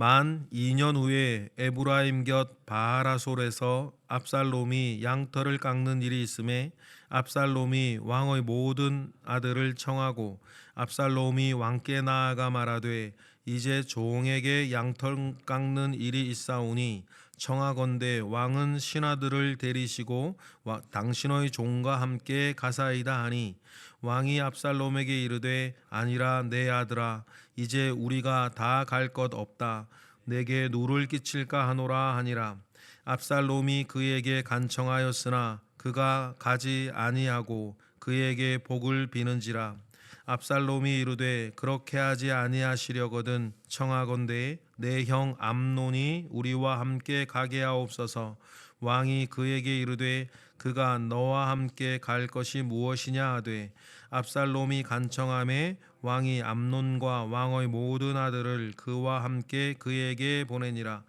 만 2년 후에 에브라임 곁 바하라솔에서 압살롬이 양털을 깎는 일이 있음에 압살롬이 왕의 모든 아들을 청하고 압살롬이 왕께 나아가 말하되 이제 종에게 양털 깎는 일이 있사오니 청하건대 왕은 신하들을 데리시고 당신의 종과 함께 가사이다 하니 왕이 압살롬에게 이르되 아니라 내 아들아 이제 우리가 다 갈 것 없다 내게 누를 끼칠까 하노라 하니라. 압살롬이 그에게 간청하였으나 그가 가지 아니하고 그에게 복을 비는지라. 압살롬이 이르되 그렇게 하지 아니하시려거든 청하건대 내 형 암논이 우리와 함께 가게 하옵소서. 왕이 그에게 이르되 그가 너와 함께 갈 것이 무엇이냐 하되 압살롬이 간청하매 왕이 암논과 왕의 모든 아들을 그와 함께 그에게 보내니라.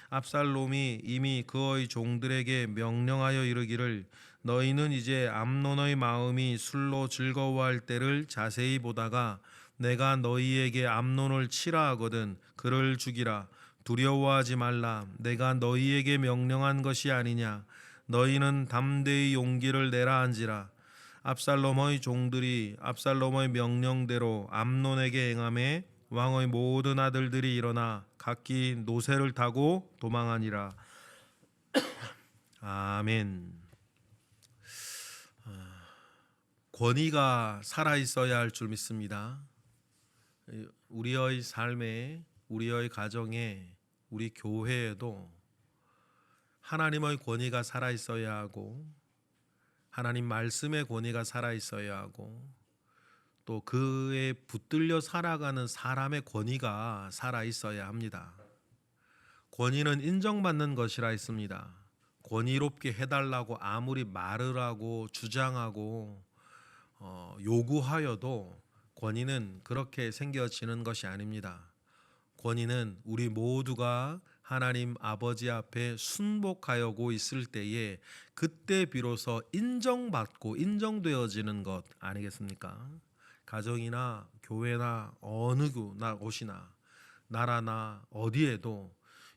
압살롬이 이미 그의 종들에게 명령하여 이르기를 너희는 이제 암논의 마음이 술로 즐거워할 때를 자세히 보다가 내가 너희에게 암논을 치라 하거든 그를 죽이라. 두려워하지 말라. 내가 너희에게 명령한 것이 아니냐. 너희는 담대히 용기를 내라 한지라. 압살롬의 종들이 압살롬의 명령대로 암논에게 행하매 왕의 모든 아들들이 일어나 각기 노새를 타고 도망하니라. 아멘. 권위가 살아 있어야 할 줄 믿습니다. 우리의 삶에, 우리의 가정에, 우리 교회에도 하나님의 권위가 살아 있어야 하고 하나님 말씀의 권위가 살아 있어야 하고 또 그에 붙들려 살아가는 사람의 권위가 살아 있어야 합니다. 권위는 인정받는 것이라 했습니다. 권위롭게 해달라고 아무리 말을 하고 주장하고 요구하여도 권위는 그렇게 생겨지는 것이 아닙니다. 권위는 우리 모두가 하나님 아버지 앞에 순복하여고 있을 때에 그때 비로소 인정받고 인정되어지는 것 아니겠습니까? 가정이나 교회나 어느 곳이나 나라나 어디에도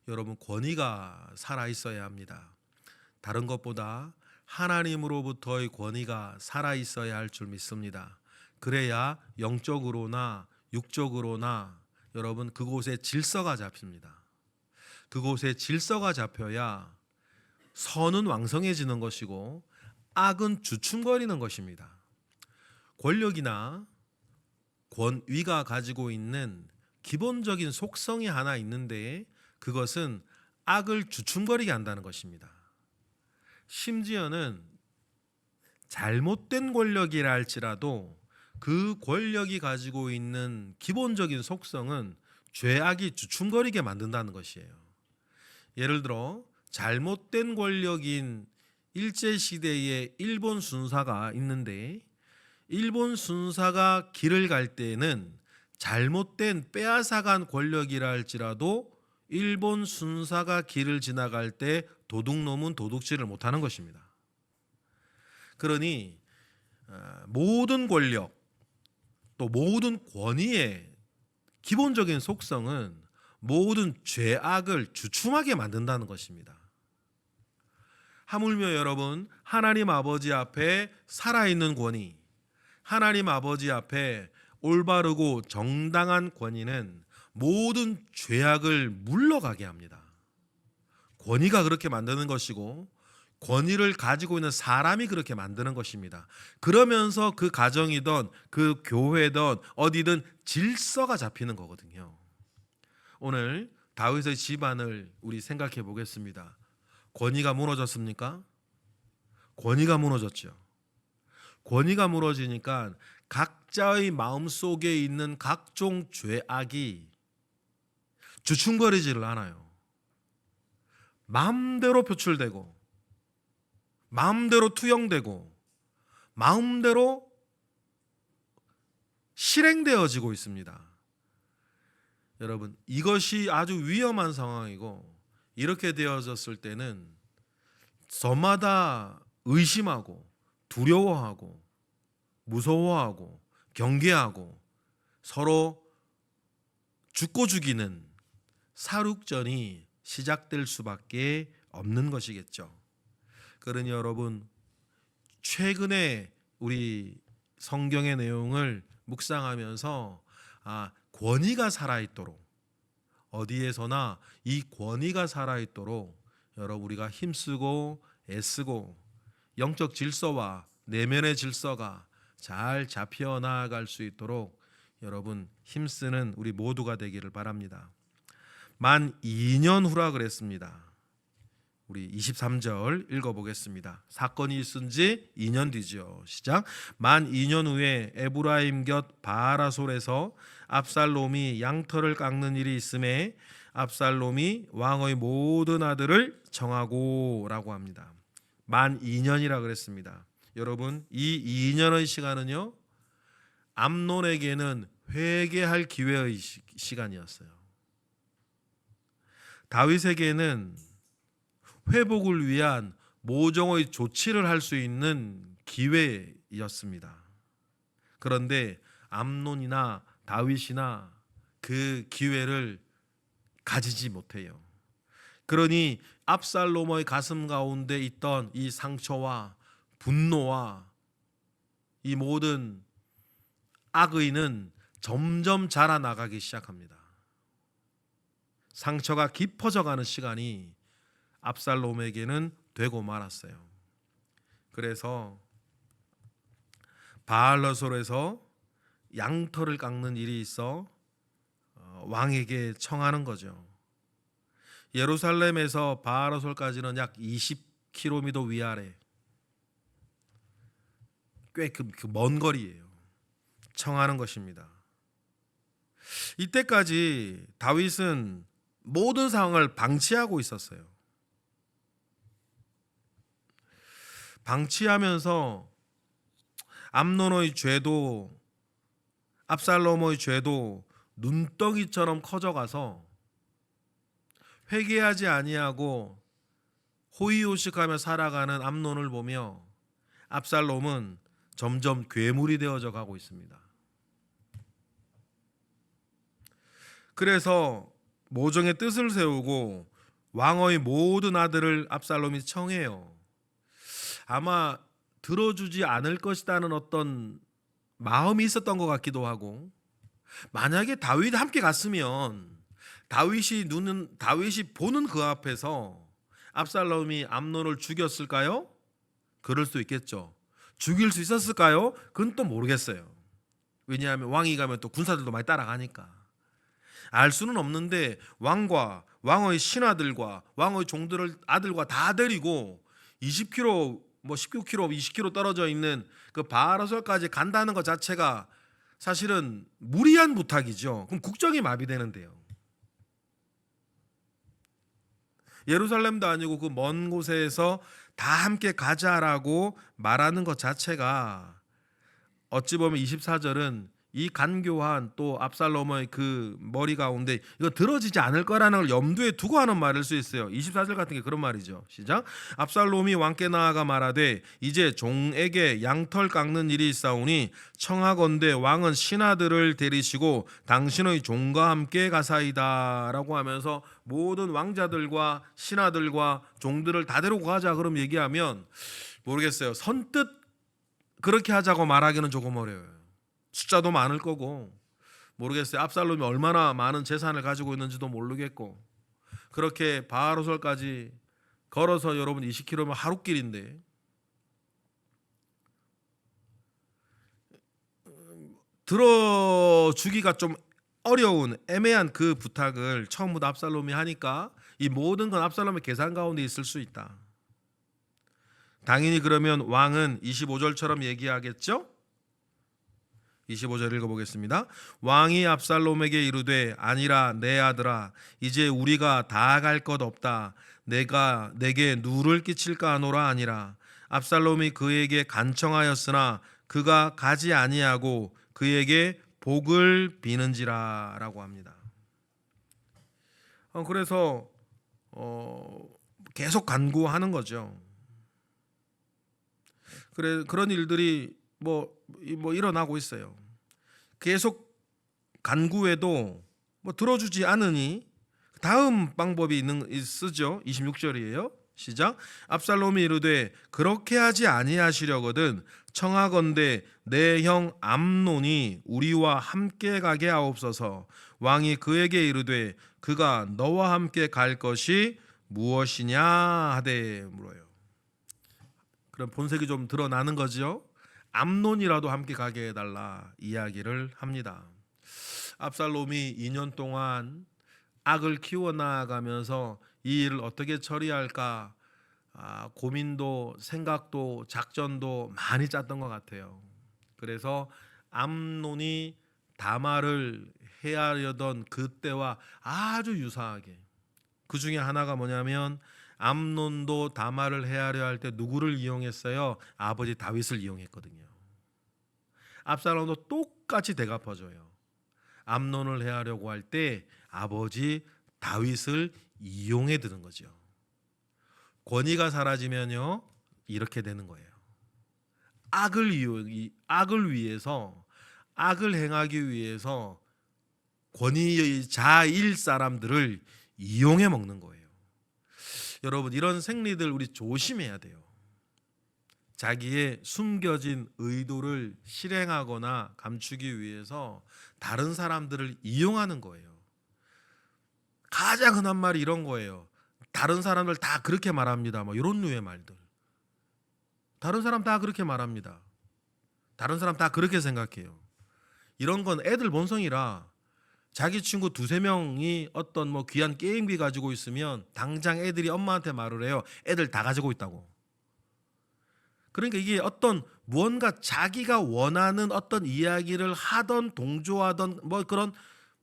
여러분 권위가 살아 있어야 합니다. 다른 것보다 하나님으로부터의 권위가 살아 있어야 할 줄 믿습니다. 그래야 영적으로나 육적으로나 여러분 그곳에 질서가 잡힙니다. 그곳에 질서가 잡혀야 선은 왕성해지는 것이고 악은 주춤거리는 것입니다. 권력이나 권위가 가지고 있는 기본적인 속성이 하나 있는데 그것은 악을 주춤거리게 한다는 것입니다. 심지어는 잘못된 권력이라 할지라도 그 권력이 가지고 있는 기본적인 속성은 죄악이 주춤거리게 만든다는 것이에요. 예를 들어 잘못된 권력인 일제시대의 일본 순사가 있는데 일본 순사가 길을 갈 때에는 잘못된 빼앗아간 권력이라 할지라도 일본 순사가 길을 지나갈 때 도둑놈은 도둑질을 못하는 것입니다. 그러니 모든 권력 또 모든 권위의 기본적인 속성은 모든 죄악을 주춤하게 만든다는 것입니다. 하물며 여러분 하나님 아버지 앞에 살아있는 권위, 하나님 아버지 앞에 올바르고 정당한 권위는 모든 죄악을 물러가게 합니다. 권위가 그렇게 만드는 것이고 권위를 가지고 있는 사람이 그렇게 만드는 것입니다. 그러면서 그 가정이든 그 교회든 어디든 질서가 잡히는 거거든요. 오늘 다윗의 집안을 우리 생각해 보겠습니다. 권위가 무너졌습니까? 권위가 무너졌죠. 권위가 무너지니까 각자의 마음속에 있는 각종 죄악이 주춤거리지를 않아요. 마음대로 표출되고 마음대로 투영되고 마음대로 실행되어지고 있습니다. 여러분 이것이 아주 위험한 상황이고 이렇게 되어졌을 때는 저마다 의심하고 두려워하고 무서워하고 경계하고 서로 죽고 죽이는 사륙전이 시작될 수밖에 없는 것이겠죠. 그러니 여러분, 최근에 우리 성경의 내용을 묵상하면서 권위가 살아있도록, 어디에서나 이 권위가 살아있도록 여러분 우리가 힘쓰고 애쓰고 영적 질서와 내면의 질서가 잘 잡혀 나아갈 수 있도록 여러분 힘쓰는 우리 모두가 되기를 바랍니다. 만 2년 후라 그랬습니다. 우리 23절 읽어보겠습니다. 사건이 있은 지 2년 뒤죠. 시작. 만 2년 후에 에브라임 곁 바하라솔에서 압살롬이 양털을 깎는 일이 있음에 압살롬이 왕의 모든 아들을 청하고 라고 합니다. 만 2년이라 그랬습니다. 여러분, 이 2년의 시간은요, 암논에게는 회개할 기회의 시간이었어요. 다윗에게는 회복을 위한 모종의 조치를 할 수 있는 기회였습니다. 그런데 암논이나 다윗이나 그 기회를 가지지 못해요. 그러니 압살롬의 가슴 가운데 있던 이 상처와 분노와 이 모든 악의는 점점 자라나가기 시작합니다. 상처가 깊어져 가는 시간이 압살롬에게는 되고 말았어요. 그래서 바알라솔에서 양털을 깎는 일이 있어 왕에게 청하는 거죠. 예루살렘에서 바알라솔까지는 약 20km 위아래, 꽤 먼 거리예요. 청하는 것입니다. 이때까지 다윗은 모든 상황을 방치하고 있었어요. 방치하면서 암논의 죄도 압살롬의 죄도 눈덩이처럼 커져가서 회개하지 아니하고 호의호식하며 살아가는 암논을 보며 압살롬은 점점 괴물이 되어져 가고 있습니다. 그래서 모종의 뜻을 세우고 왕의 모든 아들을 압살롬이 청해요. 아마 들어주지 않을 것이라는 어떤 마음이 있었던 것 같기도 하고, 만약에 다윗이 함께 갔으면 다윗이 보는 그 앞에서 압살롬이 암논을 죽였을까요? 그럴 수 있겠죠. 죽일 수 있었을까요? 그건 또 모르겠어요. 왜냐하면 왕이 가면 또 군사들도 많이 따라가니까 알 수는 없는데, 왕과 왕의 신하들과 왕의 종들을 아들과 다 데리고 20km, 19km, 20km 떨어져 있는 그 바하라솔까지 간다는 것 자체가 사실은 무리한 부탁이죠. 그럼 국정이 마비되는데요. 예루살렘도 아니고 그 먼 곳에서 다 함께 가자라고 말하는 것 자체가, 어찌 보면 24절은 이 간교한 또 압살롬의 그 머리 가운데 이거 들어지지 않을 거라는 걸 염두에 두고 하는 말일 수 있어요. 24절 같은 게 그런 말이죠. 시작. 압살롬이 왕께 나아가 말하되 이제 종에게 양털 깎는 일이 있사오니 청하건대 왕은 신하들을 데리시고 당신의 종과 함께 가사이다 라고 하면서 모든 왕자들과 신하들과 종들을 다 데리고 가자 그럼 얘기하면, 모르겠어요. 선뜻 그렇게 하자고 말하기는 조금 어려워요. 숫자도 많을 거고, 모르겠어요. 압살롬이 얼마나 많은 재산을 가지고 있는지도 모르겠고, 그렇게 바하라솔까지 걸어서 여러분 20km면 하루길인데, 들어주기가 좀 어려운 애매한 그 부탁을 처음부터 압살롬이 하니까 이 모든 건 압살롬의 계산 가운데 있을 수 있다. 당연히 그러면 왕은 25절처럼 얘기하겠죠? 25절 읽어보겠습니다. 왕이 압살롬에게 이르되 아니라 내 아들아, 이제 우리가 다 갈 것 없다. 내가 내게 누를 끼칠까 하노라 아니라. 압살롬이 그에게 간청하였으나 그가 가지 아니하고 그에게 복을 비는지라 라고 합니다. 그래서 계속 간구하는 거죠. 그런 일들이 뭐 일어나고 있어요. 계속 간구해도 들어주지 않으니 다음 방법이 쓰죠. 26절이에요. 시작. 압살롬이 이르되 그렇게 하지 아니하시려거든 청하건대 내 형 암논이 우리와 함께 가게 하옵소서. 왕이 그에게 이르되 그가 너와 함께 갈 것이 무엇이냐 하되 물어요. 그럼 본색이 좀 드러나는 거죠. 암논이라도 함께 가게 해달라 이야기를 합니다. 압살롬이 2년 동안 악을 키워나가면서 이 일을 어떻게 처리할까 고민도 생각도 작전도 많이 짰던 것 같아요. 그래서 암논이 다말을 해하려던 그때와 아주 유사하게, 그 중에 하나가 뭐냐면 암논도 다말을 해하려 할 때 누구를 이용했어요? 아버지 다윗을 이용했거든요. 압살롬도 똑같이 대갚아줘요. 암논을 해하려고 할 때 아버지 다윗을 이용해 드는 거죠. 권위가 사라지면요 이렇게 되는 거예요. 악을 위해서, 악을 행하기 위해서 권위자일 사람들을 이용해 먹는 거예요. 여러분, 이런 생리들 우리 조심해야 돼요. 자기의 숨겨진 의도를 실행하거나 감추기 위해서 다른 사람들을 이용하는 거예요. 가장 흔한 말이 이런 거예요. 다른 사람들 다 그렇게 말합니다. 뭐 이런 류의 말들. 다른 사람 다 그렇게 말합니다. 다른 사람 다 그렇게 생각해요. 이런 건 애들 본성이라, 자기 친구 두세 명이 어떤 뭐 귀한 게임기 가지고 있으면 당장 애들이 엄마한테 말을 해요. 애들 다 가지고 있다고. 그러니까 이게 어떤 무언가 자기가 원하는 어떤 이야기를 하던 동조하던 뭐 그런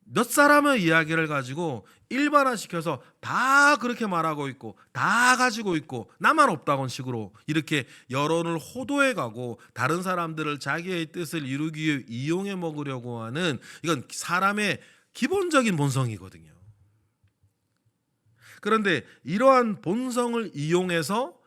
몇 사람의 이야기를 가지고 일반화시켜서 다 그렇게 말하고 있고 다 가지고 있고 나만 없다고 식으로 이렇게 여론을 호도해 가고 다른 사람들을 자기의 뜻을 이루기 위해 이용해 먹으려고 하는, 이건 사람의 기본적인 본성이거든요. 그런데 이러한 본성을 이용해서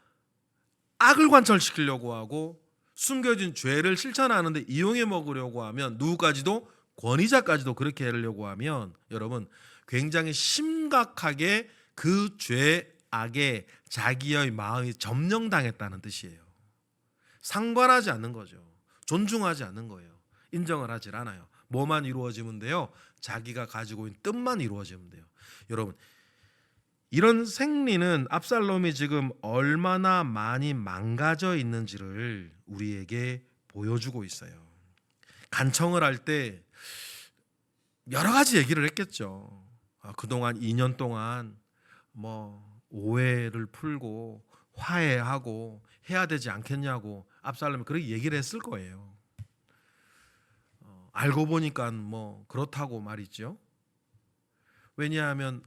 악을 관철시키려고 하고 숨겨진 죄를 실천하는데 이용해 먹으려고 하면, 누구까지도, 권위자까지도 그렇게 하려고 하면 여러분 굉장히 심각하게 그 죄악에 자기의 마음이 점령당했다는 뜻이에요. 상관하지 않는 거죠. 존중하지 않는 거예요. 인정을 하질 않아요. 뭐만 이루어지면 돼요? 자기가 가지고 있는 뜻만 이루어지면 돼요. 여러분, 이런 생리는 압살롬이 지금 얼마나 많이 망가져 있는지를 우리에게 보여주고 있어요. 간청을 할 때 여러 가지 얘기를 했겠죠. 그동안 2년 동안 뭐 오해를 풀고 화해하고 해야 되지 않겠냐고 압살롬이 그렇게 얘기를 했을 거예요. 알고 보니까 뭐 그렇다고 말이죠. 왜냐하면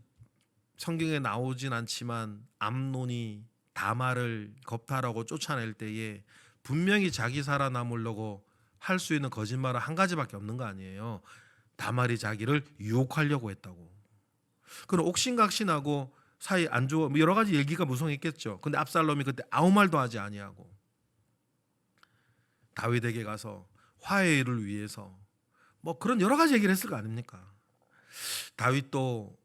성경에 나오진 않지만 암논이 다말을 겁탈하고 쫓아낼 때에 분명히 자기 살아남으려고 할 수 있는 거짓말은 한 가지밖에 없는 거 아니에요. 다말이 자기를 유혹하려고 했다고. 그럼 옥신각신하고 사이 안 좋아, 여러 가지 얘기가 무성했겠죠. 근데 압살롬이 그때 아무 말도 하지 아니하고 다윗에게 가서 화해를 위해서 뭐 그런 여러 가지 얘기를 했을 거 아닙니까? 다윗도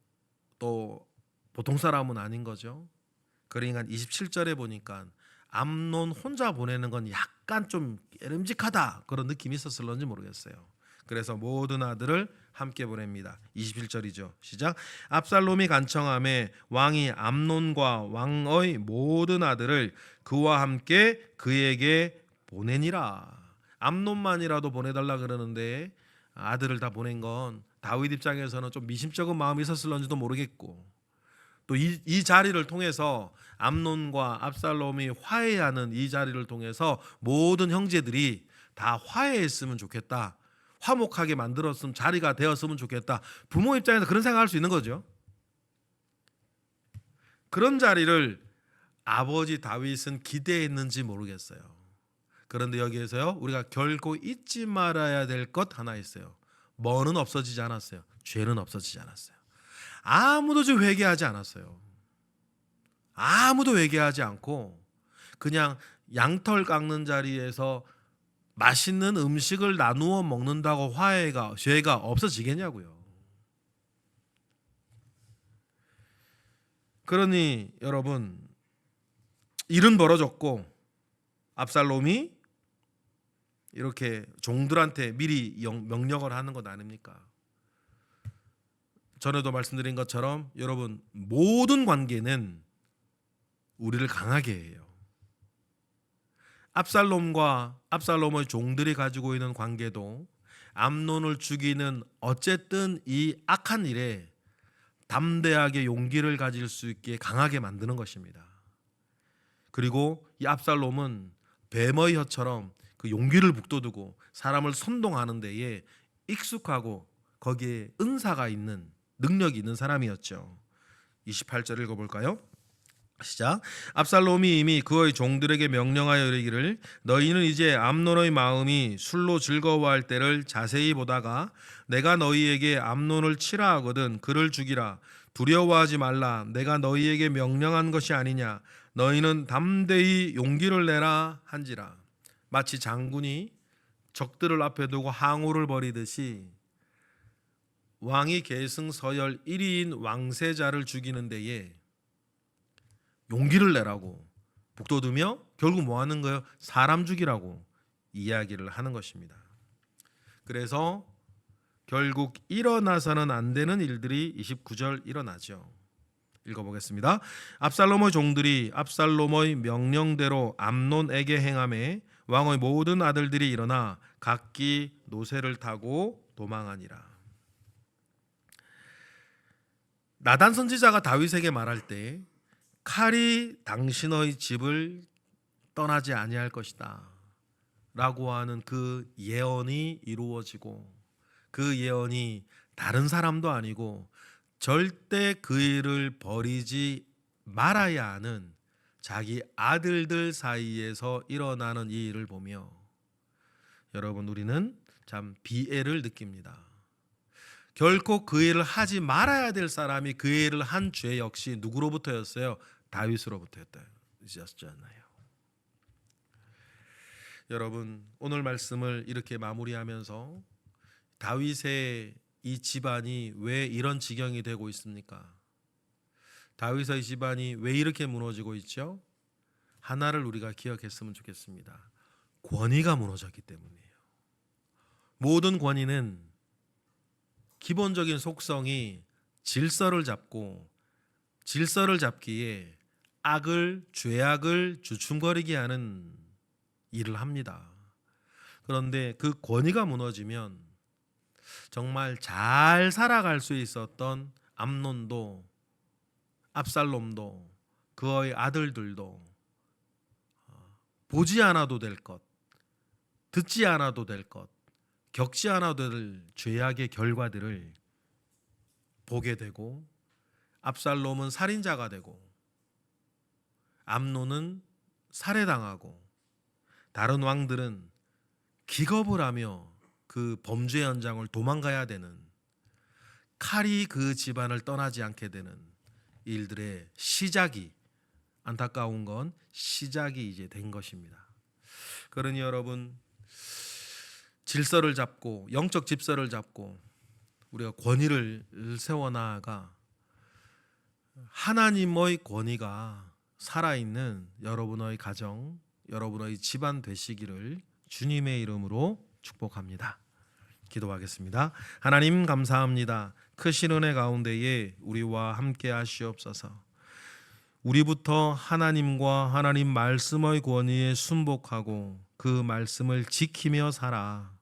또 보통 사람은 아닌 거죠. 그러니까 27절에 보니까 암논 혼자 보내는 건 약간 좀 깨름직하다 그런 느낌이 있었을런지 모르겠어요. 그래서 모든 아들을 함께 보냅니다. 21절이죠. 시작. 압살롬이 간청하매 왕이 암논과 왕의 모든 아들을 그와 함께 그에게 보내니라. 암논만이라도 보내달라 그러는데 아들을 다 보낸 건 다윗 입장에서는 좀 미심쩍은 마음이 있었을런지도 모르겠고, 또 이 자리를 통해서 암논과 압살롬이 화해하는 이 자리를 통해서 모든 형제들이 다 화해했으면 좋겠다, 화목하게 만들었으면 자리가 되었으면 좋겠다. 부모 입장에서 그런 생각할 수 있는 거죠. 그런 자리를 아버지 다윗은 기대했는지 모르겠어요. 그런데 여기에서요 우리가 결코 잊지 말아야 될 것 하나 있어요. 뭐는 없어지지 않았어요. 죄는 없어지지 않았어요. 아무도 지금 회개하지 않았어요. 아무도 회개하지 않고 그냥 양털 깎는 자리에서 맛있는 음식을 나누어 먹는다고 죄가 없어지겠냐고요. 그러니 여러분, 일은 벌어졌고 압살롬이 이렇게 종들한테 미리 명령을 하는 것 아닙니까? 전에도 말씀드린 것처럼 여러분, 모든 관계는 우리를 강하게 해요. 압살롬과 압살롬의 종들이 가지고 있는 관계도 암논을 죽이는 어쨌든 이 악한 일에 담대하게 용기를 가질 수 있게 강하게 만드는 것입니다. 그리고 이 압살롬은 뱀의 혀처럼 그 용기를 북돋우고 사람을 선동하는 데에 익숙하고 거기에 은사가 있는, 능력이 있는 사람이었죠. 28절 읽어볼까요? 시작. 압살롬이 이미 그의 종들에게 명령하여 이르기를 너희는 이제 암논의 마음이 술로 즐거워할 때를 자세히 보다가 내가 너희에게 암논을 치라 하거든 그를 죽이라. 두려워하지 말라. 내가 너희에게 명령한 것이 아니냐. 너희는 담대히 용기를 내라 한지라. 마치 장군이 적들을 앞에 두고 항우를 벌이듯이 왕이 계승 서열 1위인 왕세자를 죽이는 데에 용기를 내라고 북돋우며 결국 뭐 하는 거예요? 사람 죽이라고 이야기를 하는 것입니다. 그래서 결국 일어나서는 안 되는 일들이 29절 일어나죠. 읽어보겠습니다. 압살롬의 종들이 압살롬의 명령대로 암논에게 행하매 왕의 모든 아들들이 일어나 각기 노새를 타고 도망하니라. 나단 선지자가 다윗에게 말할 때 칼이 당신의 집을 떠나지 아니할 것이다 라고 하는 그 예언이 이루어지고, 그 예언이 다른 사람도 아니고 절대 그 일을 버리지 말아야 하는 자기 아들들 사이에서 일어나는 이 일을 보며 여러분, 우리는 참 비애를 느낍니다. 결코 그 일을 하지 말아야 될 사람이 그 일을 한 죄 역시 누구로부터였어요? 다윗으로부터였잖아요. 여러분, 오늘 말씀을 이렇게 마무리하면서 다윗의 이 집안이 왜 이런 지경이 되고 있습니까? 다윗의 집안이 왜 이렇게 무너지고 있죠? 하나를 우리가 기억했으면 좋겠습니다. 권위가 무너졌기 때문이에요. 모든 권위는 기본적인 속성이 질서를 잡고, 질서를 잡기에 죄악을 주춤거리게 하는 일을 합니다. 그런데 그 권위가 무너지면 정말 잘 살아갈 수 있었던 암논도 압살롬도 그의 아들들도 보지 않아도 될 것, 듣지 않아도 될 것, 겪지 않아도 될 죄악의 결과들을 보게 되고, 압살롬은 살인자가 되고 암논은 살해당하고 다른 왕들은 기겁을 하며 그 범죄 현장을 도망가야 되는, 칼이 그 집안을 떠나지 않게 되는 일들의 시작이, 안타까운 건 시작이 이제 된 것입니다. 그러니 여러분, 질서를 잡고 영적 집서를 잡고 우리가 권위를 세워나가 하나님의 권위가 살아있는 여러분의 가정, 여러분의 집안 되시기를 주님의 이름으로 축복합니다. 기도하겠습니다. 하나님 감사합니다. 크신 은혜 가운데에 우리와 함께 하시옵소서. 우리부터 하나님과 하나님 말씀의 권위에 순복하고 그 말씀을 지키며 살아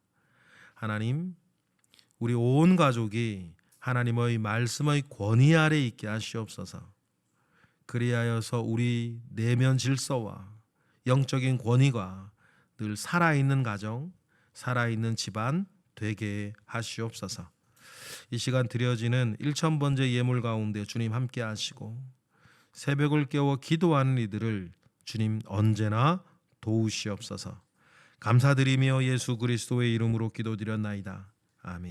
하나님, 우리 온 가족이 하나님의 말씀의 권위 아래 있게 하시옵소서. 그리하여서 우리 내면 질서와 영적인 권위가 늘 살아있는 가정, 살아있는 집안 되게 하시옵소서. 이 시간 드려지는 1000번째 예물 가운데 주님 함께 하시고 새벽을 깨워 기도하는 이들을 주님 언제나 도우시옵소서. 감사드리며 예수 그리스도의 이름으로 기도드렸나이다. 아멘.